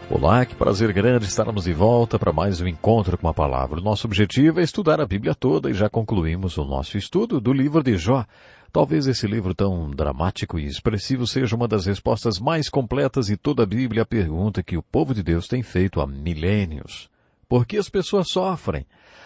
Olá, que prazer grande estarmos de volta para mais um encontro com a palavra. O nosso objetivo é estudar a Bíblia toda e já concluímos o nosso estudo do livro de Jó. Talvez esse livro tão dramático e expressivo seja uma das respostas mais completas de toda a Bíblia à pergunta que o povo de Deus tem feito há milênios. Por que as pessoas sofrem?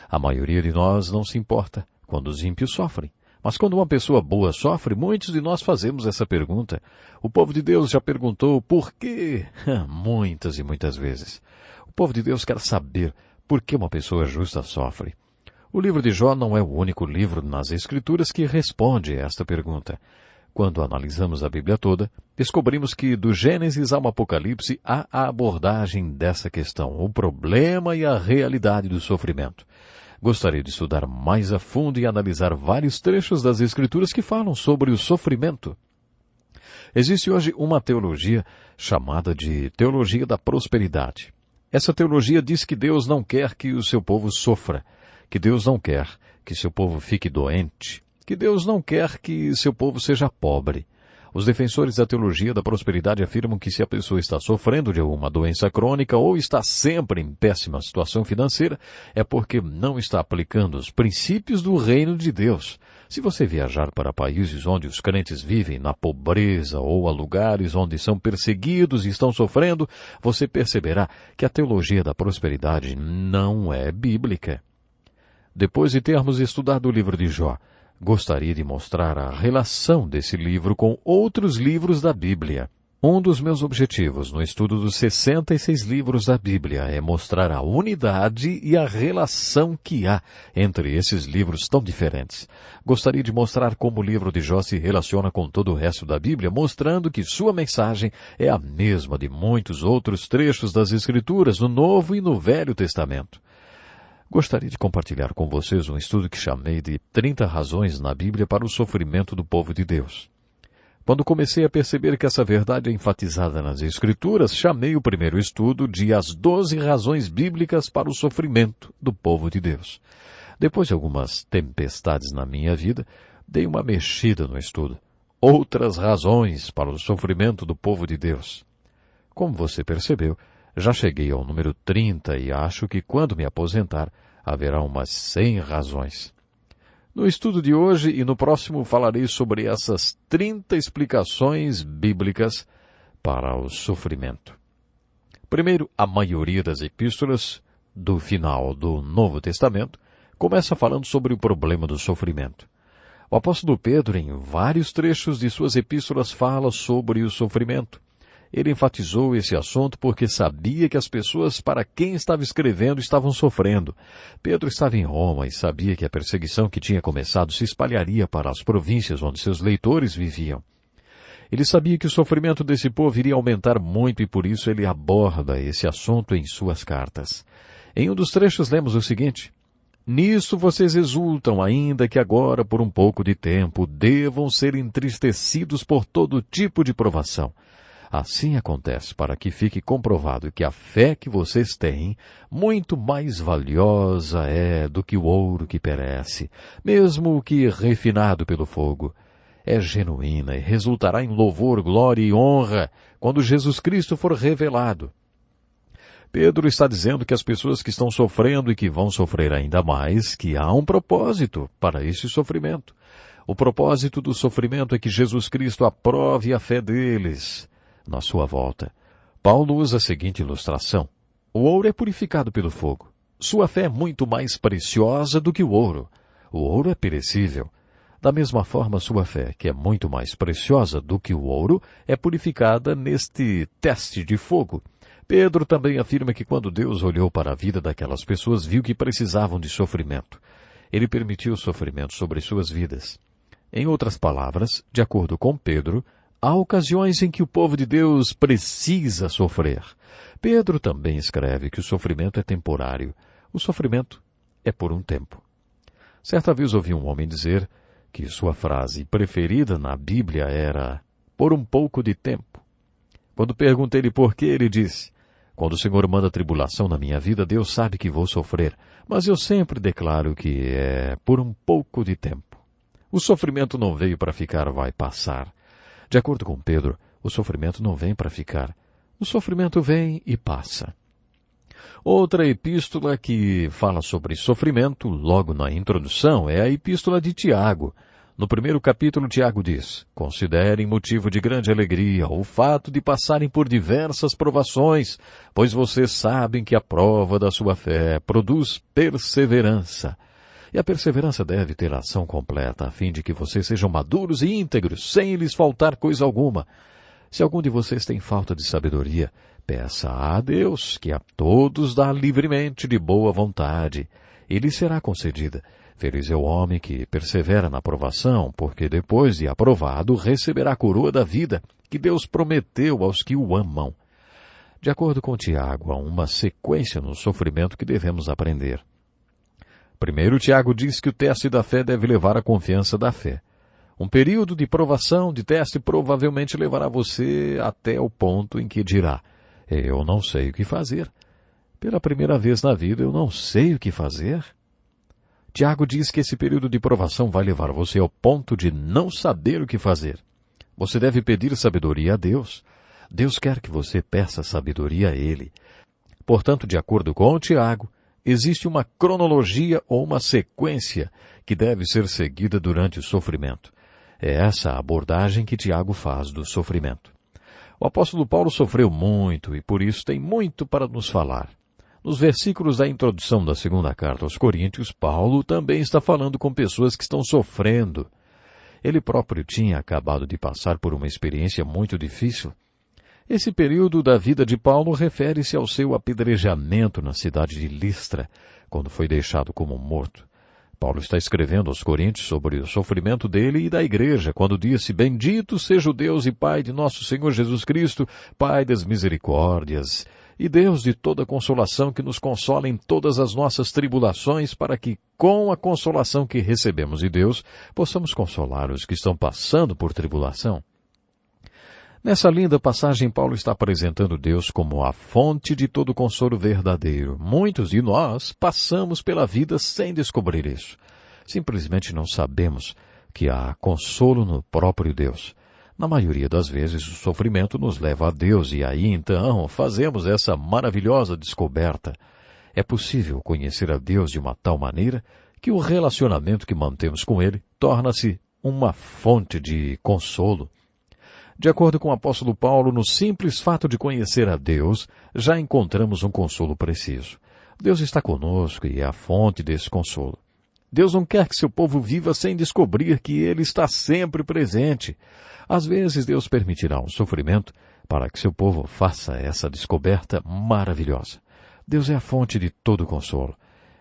A maioria de nós não se importa quando os ímpios sofrem. Mas quando uma pessoa boa sofre, muitos de nós fazemos essa pergunta. O povo de Deus já perguntou por quê? Muitas e muitas vezes. O povo de Deus quer saber por que uma pessoa justa sofre. O livro de Jó não é o único livro nas Escrituras que responde a esta pergunta. Quando analisamos a Bíblia toda, descobrimos que do Gênesis ao Apocalipse há a abordagem dessa questão, o problema e a realidade do sofrimento. Gostaria de estudar mais a fundo e analisar vários trechos das Escrituras que falam sobre o sofrimento. Existe hoje uma teologia chamada de teologia da prosperidade. Essa teologia diz que Deus não quer que o seu povo sofra, que Deus não quer que seu povo fique doente, que Deus não quer que seu povo seja pobre. Os defensores da teologia da prosperidade afirmam que se a pessoa está sofrendo de alguma doença crônica ou está sempre em péssima situação financeira, é porque não está aplicando os princípios do reino de Deus. Se você viajar para países onde os crentes vivem na pobreza ou a lugares onde são perseguidos e estão sofrendo, você perceberá que a teologia da prosperidade não é bíblica. Depois de termos estudado o livro de Jó, gostaria de mostrar a relação desse livro com outros livros da Bíblia. Um dos meus objetivos no estudo dos 66 livros da Bíblia é mostrar a unidade e a relação que há entre esses livros tão diferentes. Gostaria de mostrar como o livro de Jó se relaciona com todo o resto da Bíblia, mostrando que sua mensagem é a mesma de muitos outros trechos das Escrituras, no Novo e no Velho Testamento. Gostaria de compartilhar com vocês um estudo que chamei de 30 razões na Bíblia para o sofrimento do povo de Deus. Quando comecei a perceber que essa verdade é enfatizada nas Escrituras, chamei o primeiro estudo de As 12 Razões Bíblicas para o Sofrimento do Povo de Deus. Depois de algumas tempestades na minha vida, dei uma mexida no estudo. Outras razões para o sofrimento do povo de Deus. Como você percebeu, já cheguei ao número 30 e acho que quando me aposentar, haverá umas 100 razões. No estudo de hoje e no próximo falarei sobre essas 30 explicações bíblicas para o sofrimento. Primeiro, a maioria das epístolas do final do Novo Testamento começa falando sobre o problema do sofrimento. O apóstolo Pedro, em vários trechos de suas epístolas, fala sobre o sofrimento. Ele enfatizou esse assunto porque sabia que as pessoas para quem estava escrevendo estavam sofrendo. Pedro estava em Roma e sabia que a perseguição que tinha começado se espalharia para as províncias onde seus leitores viviam. Ele sabia que o sofrimento desse povo iria aumentar muito e por isso ele aborda esse assunto em suas cartas. Em um dos trechos lemos o seguinte: Nisso vocês exultam, ainda que agora, por um pouco de tempo, devam ser entristecidos por todo tipo de provação. Assim acontece para que fique comprovado que a fé que vocês têm, muito mais valiosa é do que o ouro que perece, mesmo que refinado pelo fogo. É genuína e resultará em louvor, glória e honra quando Jesus Cristo for revelado. Pedro está dizendo que as pessoas que estão sofrendo e que vão sofrer ainda mais, que há um propósito para esse sofrimento. O propósito do sofrimento é que Jesus Cristo aprove a fé deles. Na sua volta, Paulo usa a seguinte ilustração. O ouro é purificado pelo fogo. Sua fé é muito mais preciosa do que o ouro. O ouro é perecível. Da mesma forma, sua fé, que é muito mais preciosa do que o ouro, é purificada neste teste de fogo. Pedro também afirma que quando Deus olhou para a vida daquelas pessoas, viu que precisavam de sofrimento. Ele permitiu sofrimento sobre suas vidas. Em outras palavras, de acordo com Pedro, há ocasiões em que o povo de Deus precisa sofrer. Pedro também escreve que o sofrimento é temporário. O sofrimento é por um tempo. Certa vez ouvi um homem dizer que sua frase preferida na Bíblia era por um pouco de tempo. Quando perguntei-lhe por quê, ele disse: quando o Senhor manda tribulação na minha vida, Deus sabe que vou sofrer, mas eu sempre declaro que é por um pouco de tempo. O sofrimento não veio para ficar, vai passar. De acordo com Pedro, o sofrimento não vem para ficar. O sofrimento vem e passa. Outra epístola que fala sobre sofrimento, logo na introdução, é a epístola de Tiago. No primeiro capítulo, Tiago diz: considerem motivo de grande alegria o fato de passarem por diversas provações, pois vocês sabem que a prova da sua fé produz perseverança. E a perseverança deve ter ação completa, a fim de que vocês sejam maduros e íntegros, sem lhes faltar coisa alguma. Se algum de vocês tem falta de sabedoria, peça a Deus, que a todos dá livremente de boa vontade, e lhe será concedida. Feliz é o homem que persevera na provação, porque depois de aprovado receberá a coroa da vida, que Deus prometeu aos que o amam. De acordo com Tiago, há uma sequência no sofrimento que devemos aprender. Primeiro, Tiago diz que o teste da fé deve levar à confiança da fé. Um período de provação, de teste, provavelmente levará você até o ponto em que dirá: eu não sei o que fazer. Pela primeira vez na vida, eu não sei o que fazer. Tiago diz que esse período de provação vai levar você ao ponto de não saber o que fazer. Você deve pedir sabedoria a Deus. Deus quer que você peça sabedoria a Ele. Portanto, de acordo com Tiago, existe uma cronologia ou uma sequência que deve ser seguida durante o sofrimento. É essa a abordagem que Tiago faz do sofrimento. O apóstolo Paulo sofreu muito e por isso tem muito para nos falar. Nos versículos da introdução da segunda carta aos Coríntios, Paulo também está falando com pessoas que estão sofrendo. Ele próprio tinha acabado de passar por uma experiência muito difícil. Esse período da vida de Paulo refere-se ao seu apedrejamento na cidade de Listra, quando foi deixado como morto. Paulo está escrevendo aos Coríntios sobre o sofrimento dele e da igreja, quando disse: Bendito seja o Deus e Pai de nosso Senhor Jesus Cristo, Pai das misericórdias, e Deus de toda consolação, que nos consola em todas as nossas tribulações, para que, com a consolação que recebemos de Deus, possamos consolar os que estão passando por tribulação. Nessa linda passagem, Paulo está apresentando Deus como a fonte de todo consolo verdadeiro. Muitos de nós passamos pela vida sem descobrir isso. Simplesmente não sabemos que há consolo no próprio Deus. Na maioria das vezes, o sofrimento nos leva a Deus e aí, então, fazemos essa maravilhosa descoberta. É possível conhecer a Deus de uma tal maneira que o relacionamento que mantemos com Ele torna-se uma fonte de consolo. De acordo com o apóstolo Paulo, no simples fato de conhecer a Deus, já encontramos um consolo preciso. Deus está conosco e é a fonte desse consolo. Deus não quer que seu povo viva sem descobrir que Ele está sempre presente. Às vezes, Deus permitirá um sofrimento para que seu povo faça essa descoberta maravilhosa. Deus é a fonte de todo consolo.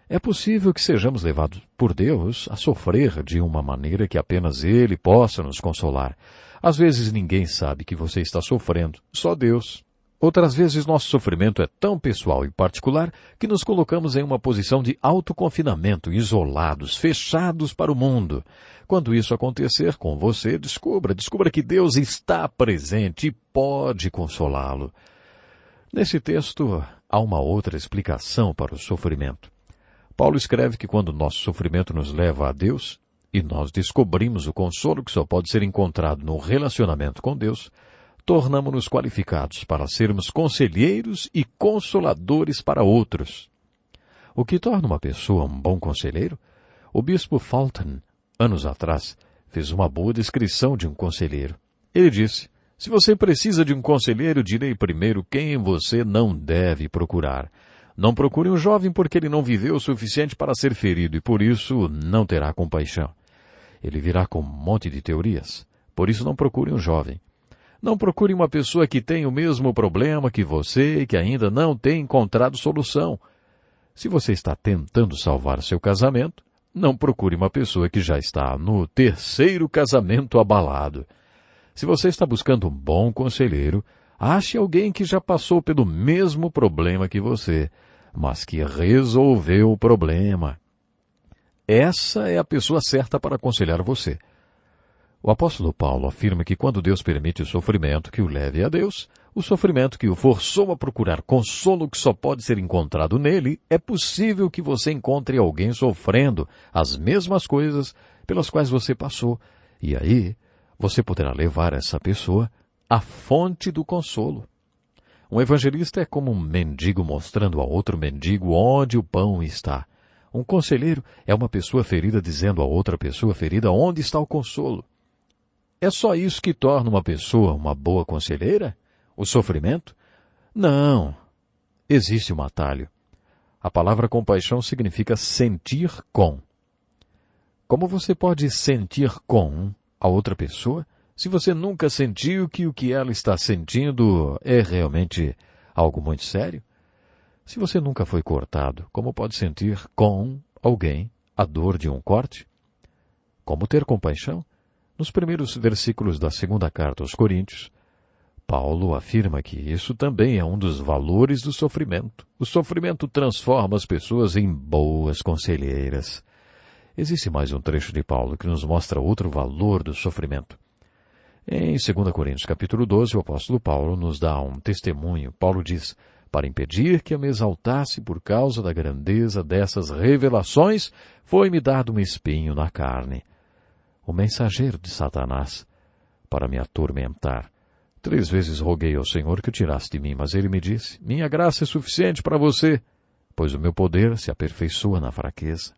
É possível que sejamos levados por Deus a sofrer de uma maneira que apenas Ele possa nos consolar. Às vezes ninguém sabe que você está sofrendo, só Deus. Outras vezes nosso sofrimento é tão pessoal e particular que nos colocamos em uma posição de autoconfinamento, isolados, fechados para o mundo. Quando isso acontecer com você, descubra que Deus está presente e pode consolá-lo. Nesse texto, há uma outra explicação para o sofrimento. Paulo escreve que quando nosso sofrimento nos leva a Deus, e nós descobrimos o consolo que só pode ser encontrado no relacionamento com Deus, tornamo-nos qualificados para sermos conselheiros e consoladores para outros. O que torna uma pessoa um bom conselheiro? O bispo Fulton, anos atrás, fez uma boa descrição de um conselheiro. Ele disse: se você precisa de um conselheiro, direi primeiro quem você não deve procurar. Não procure um jovem porque ele não viveu o suficiente para ser ferido e por isso não terá compaixão. Ele virá com um monte de teorias. Por isso não procure um jovem. Não procure uma pessoa que tem o mesmo problema que você e que ainda não tem encontrado solução. Se você está tentando salvar seu casamento, não procure uma pessoa que já está no terceiro casamento abalado. Se você está buscando um bom conselheiro, ache alguém que já passou pelo mesmo problema que você, mas que resolveu o problema. Essa é a pessoa certa para aconselhar você. O apóstolo Paulo afirma que quando Deus permite o sofrimento que o leve a Deus, o sofrimento que o forçou a procurar consolo que só pode ser encontrado nele, é possível que você encontre alguém sofrendo as mesmas coisas pelas quais você passou, e aí você poderá levar essa pessoa à fonte do consolo. Um evangelista é como um mendigo mostrando a outro mendigo onde o pão está. Um conselheiro é uma pessoa ferida dizendo a outra pessoa ferida onde está o consolo. É só isso que torna uma pessoa uma boa conselheira? O sofrimento? Não. Existe um atalho. A palavra compaixão significa sentir com. Como você pode sentir com a outra pessoa se você nunca sentiu que o que ela está sentindo é realmente algo muito sério? Se você nunca foi cortado, como pode sentir com alguém a dor de um corte? Como ter compaixão? Nos primeiros versículos da segunda carta aos Coríntios, Paulo afirma que isso também é um dos valores do sofrimento. O sofrimento transforma as pessoas em boas conselheiras. Existe mais um trecho de Paulo que nos mostra outro valor do sofrimento. Em 2 Coríntios capítulo 12, o apóstolo Paulo nos dá um testemunho. Paulo diz: para impedir que eu me exaltasse por causa da grandeza dessas revelações, foi-me dado um espinho na carne, o mensageiro de Satanás, para me atormentar. 3 vezes roguei ao Senhor que o tirasse de mim, mas ele me disse: minha graça é suficiente para você, pois o meu poder se aperfeiçoa na fraqueza.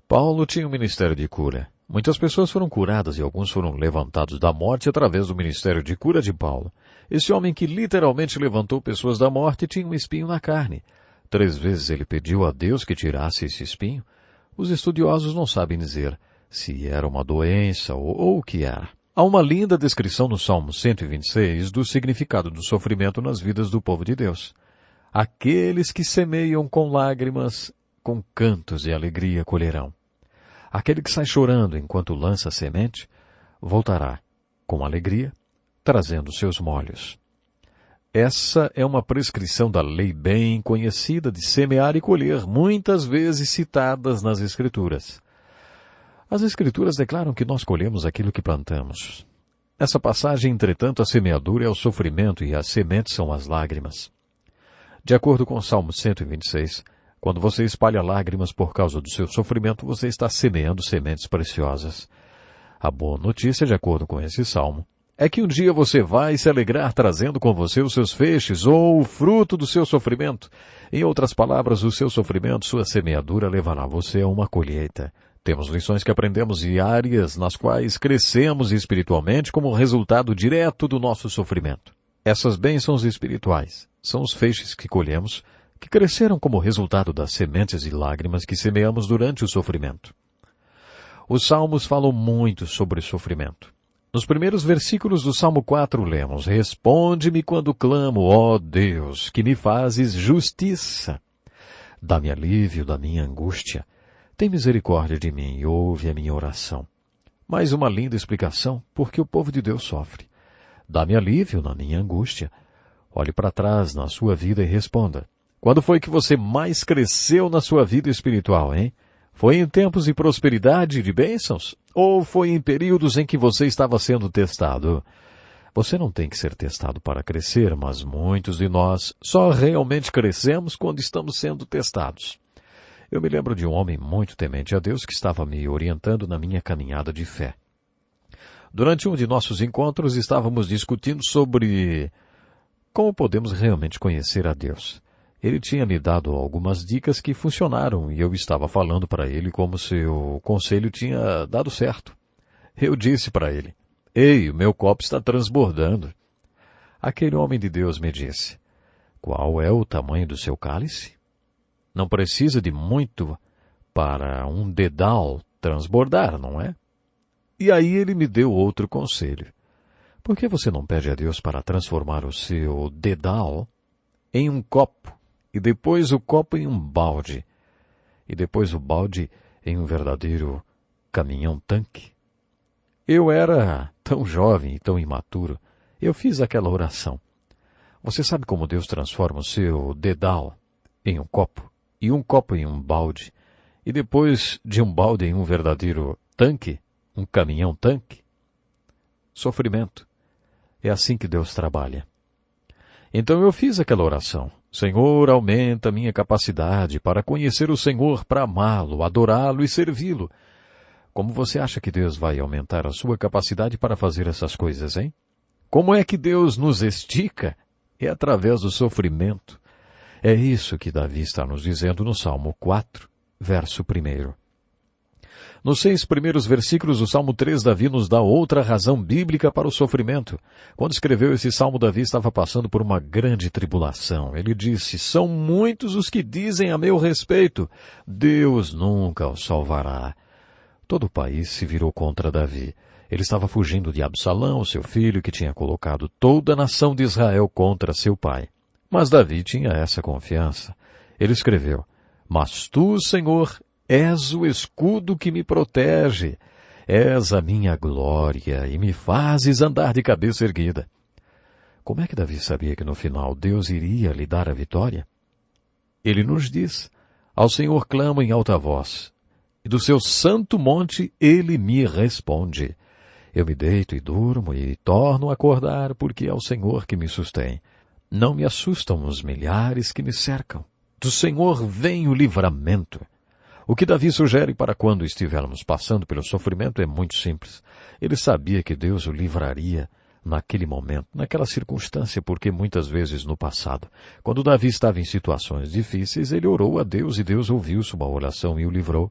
Paulo tinha um ministério de cura. Muitas pessoas foram curadas e alguns foram levantados da morte através do ministério de cura de Paulo. Esse homem que literalmente levantou pessoas da morte tinha um espinho na carne. 3 vezes ele pediu a Deus que tirasse esse espinho. Os estudiosos não sabem dizer se era uma doença ou o que era. Há uma linda descrição no Salmo 126 do significado do sofrimento nas vidas do povo de Deus. Aqueles que semeiam com lágrimas, com cantos de alegria colherão. Aquele que sai chorando enquanto lança a semente, voltará com alegria, trazendo seus molhos. Essa é uma prescrição da lei bem conhecida de semear e colher, muitas vezes citadas nas Escrituras. As Escrituras declaram que nós colhemos aquilo que plantamos. Nessa passagem, entretanto, a semeadura é o sofrimento e as sementes são as lágrimas. De acordo com o Salmo 126, quando você espalha lágrimas por causa do seu sofrimento, você está semeando sementes preciosas. A boa notícia, de acordo com esse salmo, é que um dia você vai se alegrar trazendo com você os seus feixes ou o fruto do seu sofrimento. Em outras palavras, o seu sofrimento, sua semeadura, levará você a uma colheita. Temos lições que aprendemos diárias nas quais crescemos espiritualmente como resultado direto do nosso sofrimento. Essas bênçãos espirituais são os feixes que colhemos, que cresceram como resultado das sementes e lágrimas que semeamos durante o sofrimento. Os salmos falam muito sobre sofrimento. Nos primeiros versículos do Salmo 4 lemos: responde-me quando clamo, ó Deus, que me fazes justiça. Dá-me alívio da minha angústia. Tem misericórdia de mim e ouve a minha oração. Mais uma linda explicação, porque o povo de Deus sofre. Dá-me alívio na minha angústia. Olhe para trás na sua vida e responda: quando foi que você mais cresceu na sua vida espiritual, hein? Foi em tempos de prosperidade e de bênçãos? Ou foi em períodos em que você estava sendo testado? Você não tem que ser testado para crescer, mas muitos de nós só realmente crescemos quando estamos sendo testados. Eu me lembro de um homem muito temente a Deus que estava me orientando na minha caminhada de fé. Durante um de nossos encontros, estávamos discutindo sobre como podemos realmente conhecer a Deus. Ele tinha me dado algumas dicas que funcionaram e eu estava falando para ele como se o conselho tinha dado certo. Eu disse para ele: ei, o meu copo está transbordando. Aquele homem de Deus me disse: qual é o tamanho do seu cálice? Não precisa de muito para um dedal transbordar, não é? E aí ele me deu outro conselho. Por que você não pede a Deus para transformar o seu dedal em um copo, e depois o copo em um balde, e depois o balde em um verdadeiro caminhão-tanque? Eu era tão jovem e tão imaturo. Eu fiz aquela oração. Você sabe como Deus transforma o seu dedal em um copo, e um copo em um balde, e depois de um balde em um verdadeiro tanque, um caminhão-tanque? Sofrimento. É assim que Deus trabalha. Então eu fiz aquela oração. Senhor, aumenta minha capacidade para conhecer o Senhor, para amá-lo, adorá-lo e servi-lo. Como você acha que Deus vai aumentar a sua capacidade para fazer essas coisas, hein? Como é que Deus nos estica? é através do sofrimento. É isso que Davi está nos dizendo no Salmo 4, verso 1. Nos 6 primeiros versículos do Salmo 3, Davi nos dá outra razão bíblica para o sofrimento. Quando escreveu esse salmo, Davi estava passando por uma grande tribulação. Ele disse: são muitos os que dizem a meu respeito, Deus nunca o salvará. Todo o país se virou contra Davi. Ele estava fugindo de Absalão, seu filho, que tinha colocado toda a nação de Israel contra seu pai. Mas Davi tinha essa confiança. Ele escreveu: mas tu, Senhor, és o escudo que me protege. És a minha glória e me fazes andar de cabeça erguida. Como é que Davi sabia que no final Deus iria lhe dar a vitória? Ele nos diz: ao Senhor clamo em alta voz, e do seu santo monte ele me responde. Eu me deito e durmo e torno a acordar, porque é o Senhor que me sustém. Não me assustam os milhares que me cercam. Do Senhor vem o livramento. O que Davi sugere para quando estivermos passando pelo sofrimento é muito simples. Ele sabia que Deus o livraria naquele momento, naquela circunstância, porque muitas vezes no passado, quando Davi estava em situações difíceis, ele orou a Deus e Deus ouviu sua oração e o livrou.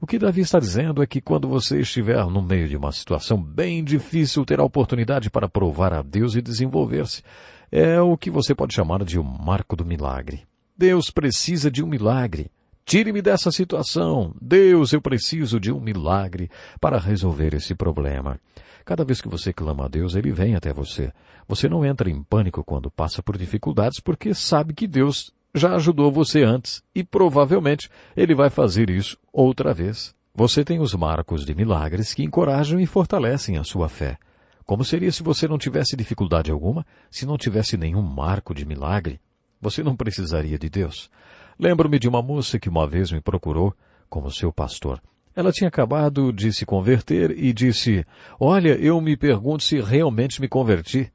O que Davi está dizendo é que quando você estiver no meio de uma situação bem difícil, terá oportunidade para provar a Deus e desenvolver-se. É o que você pode chamar de um marco do milagre. Deus precisa de um milagre. Tire-me dessa situação. Deus, eu preciso de um milagre para resolver esse problema. Cada vez que você clama a Deus, Ele vem até você. Você não entra em pânico quando passa por dificuldades, porque sabe que Deus já ajudou você antes e provavelmente Ele vai fazer isso outra vez. Você tem os marcos de milagres que encorajam e fortalecem a sua fé. Como seria se você não tivesse dificuldade alguma, se não tivesse nenhum marco de milagre? Você não precisaria de Deus. Lembro-me de uma moça que uma vez me procurou como seu pastor. Ela tinha acabado de se converter e disse: olha, eu me pergunto se realmente me converti.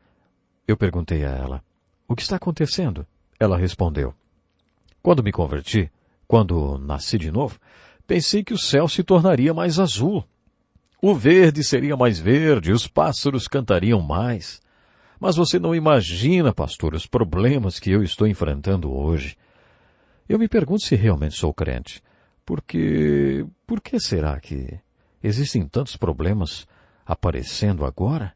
Eu perguntei a ela: o que está acontecendo? Ela respondeu: quando me converti, quando nasci de novo, pensei que o céu se tornaria mais azul. O verde seria mais verde, os pássaros cantariam mais. Mas você não imagina, pastor, os problemas que eu estou enfrentando hoje. Eu me pergunto se realmente sou crente. Por que será que existem tantos problemas aparecendo agora?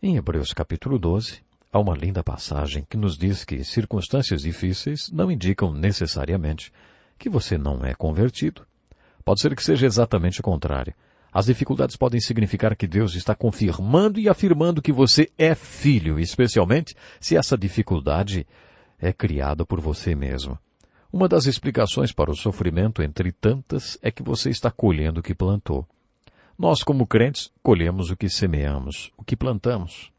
Em Hebreus capítulo 12, há uma linda passagem que nos diz que circunstâncias difíceis não indicam necessariamente que você não é convertido. Pode ser que seja exatamente o contrário. As dificuldades podem significar que Deus está confirmando e afirmando que você é filho, especialmente se essa dificuldade é criada por você mesmo. Uma das explicações para o sofrimento, entre tantas, é que você está colhendo o que plantou. Nós, como crentes, colhemos o que semeamos, o que plantamos.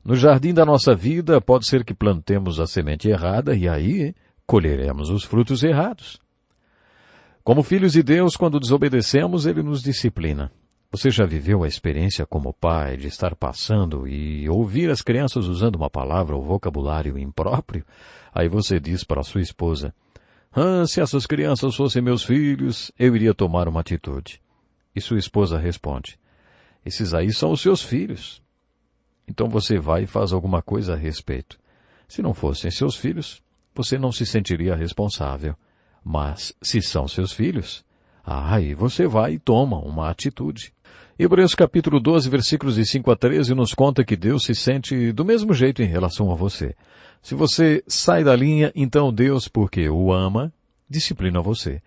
No jardim da nossa vida, pode ser que plantemos a semente errada e aí colheremos os frutos errados. Como filhos de Deus, quando desobedecemos, Ele nos disciplina. Você já viveu a experiência como pai de estar passando e ouvir as crianças usando uma palavra ou vocabulário impróprio? Aí você diz para a sua esposa: se essas crianças fossem meus filhos, eu iria tomar uma atitude. E sua esposa responde: esses aí são os seus filhos. Então você vai e faz alguma coisa a respeito. Se não fossem seus filhos, você não se sentiria responsável. Mas, se são seus filhos, aí você vai e toma uma atitude. Hebreus capítulo 12, versículos de 5 a 13, nos conta que Deus se sente do mesmo jeito em relação a você. Se você sai da linha, então Deus, porque o ama, disciplina você.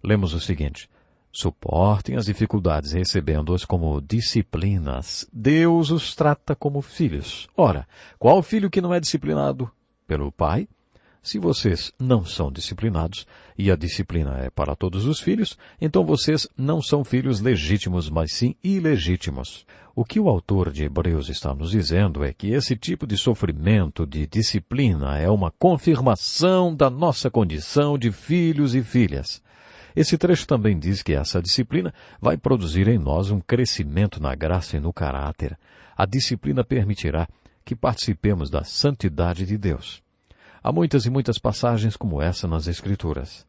Lemos o seguinte: suportem as dificuldades recebendo-as como disciplinas. Deus os trata como filhos. Ora, qual filho que não é disciplinado pelo pai? Se vocês não são disciplinados, e a disciplina é para todos os filhos, então vocês não são filhos legítimos, mas sim ilegítimos. O que o autor de Hebreus está nos dizendo é que esse tipo de sofrimento, de disciplina, é uma confirmação da nossa condição de filhos e filhas. Esse trecho também diz que essa disciplina vai produzir em nós um crescimento na graça e no caráter. A disciplina permitirá que participemos da santidade de Deus. Há muitas e muitas passagens como essa nas Escrituras.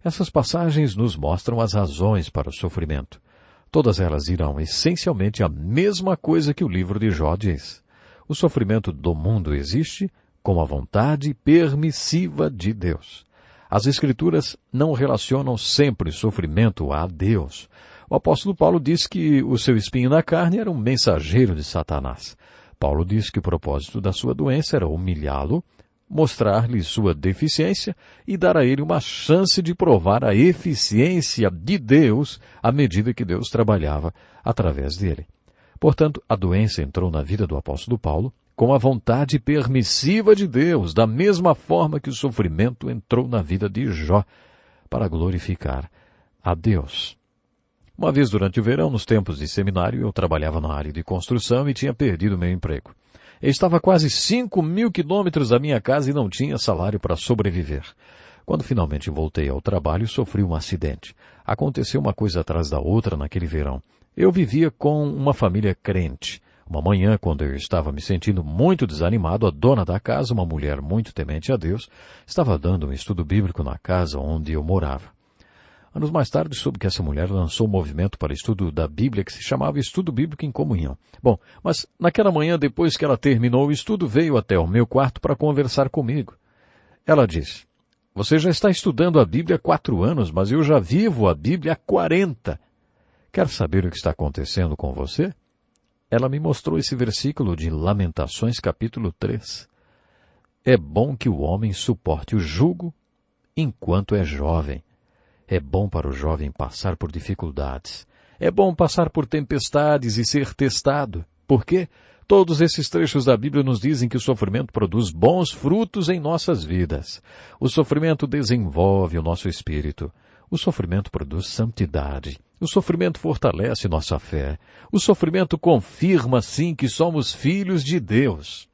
Essas passagens nos mostram as razões para o sofrimento. Todas elas dirão essencialmente a mesma coisa que o livro de Jó diz. O sofrimento do mundo existe com a vontade permissiva de Deus. As Escrituras não relacionam sempre sofrimento a Deus. O apóstolo Paulo diz que o seu espinho na carne era um mensageiro de Satanás. Paulo diz que o propósito da sua doença era humilhá-lo, mostrar-lhe sua deficiência e dar a ele uma chance de provar a eficiência de Deus à medida que Deus trabalhava através dele. Portanto, a doença entrou na vida do apóstolo Paulo com a vontade permissiva de Deus, da mesma forma que o sofrimento entrou na vida de Jó, para glorificar a Deus. Uma vez durante o verão, nos tempos de seminário, eu trabalhava na área de construção e tinha perdido meu emprego. Eu estava a quase 5.000 quilômetros da minha casa e não tinha salário para sobreviver. Quando finalmente voltei ao trabalho, sofri um acidente. Aconteceu uma coisa atrás da outra naquele verão. Eu vivia com uma família crente. Uma manhã, quando eu estava me sentindo muito desanimado, a dona da casa, uma mulher muito temente a Deus, estava dando um estudo bíblico na casa onde eu morava. Anos mais tarde, soube que essa mulher lançou um movimento para estudo da Bíblia que se chamava Estudo Bíblico em Comunhão. Bom, mas naquela manhã, depois que ela terminou o estudo, veio até o meu quarto para conversar comigo. Ela disse: "Você já está estudando a Bíblia há 4 anos, mas eu já vivo a Bíblia há 40. Quer saber o que está acontecendo com você?" Ela me mostrou esse versículo de Lamentações, capítulo 3. É bom que o homem suporte o jugo enquanto é jovem. É bom para o jovem passar por dificuldades. É bom passar por tempestades e ser testado. Por quê? Todos esses trechos da Bíblia nos dizem que o sofrimento produz bons frutos em nossas vidas. O sofrimento desenvolve o nosso espírito. O sofrimento produz santidade. O sofrimento fortalece nossa fé. O sofrimento confirma, sim, que somos filhos de Deus.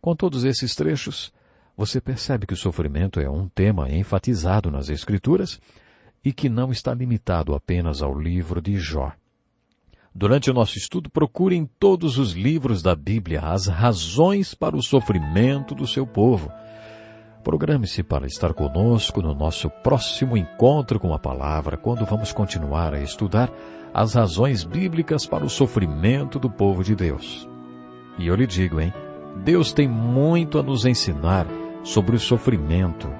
Com todos esses trechos, você percebe que o sofrimento é um tema enfatizado nas Escrituras e que não está limitado apenas ao livro de Jó. Durante o nosso estudo, procure em todos os livros da Bíblia as razões para o sofrimento do seu povo. Programe-se para estar conosco no nosso próximo encontro com a palavra, quando vamos continuar a estudar as razões bíblicas para o sofrimento do povo de Deus. E eu lhe digo, Deus tem muito a nos ensinar sobre o sofrimento,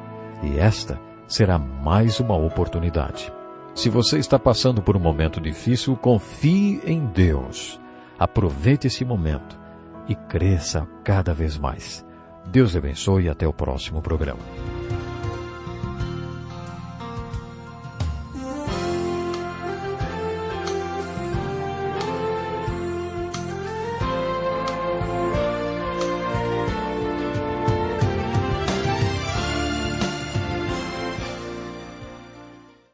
e esta será mais uma oportunidade. Se você está passando por um momento difícil, confie em Deus. Aproveite esse momento e cresça cada vez mais. Deus lhe abençoe e até o próximo programa.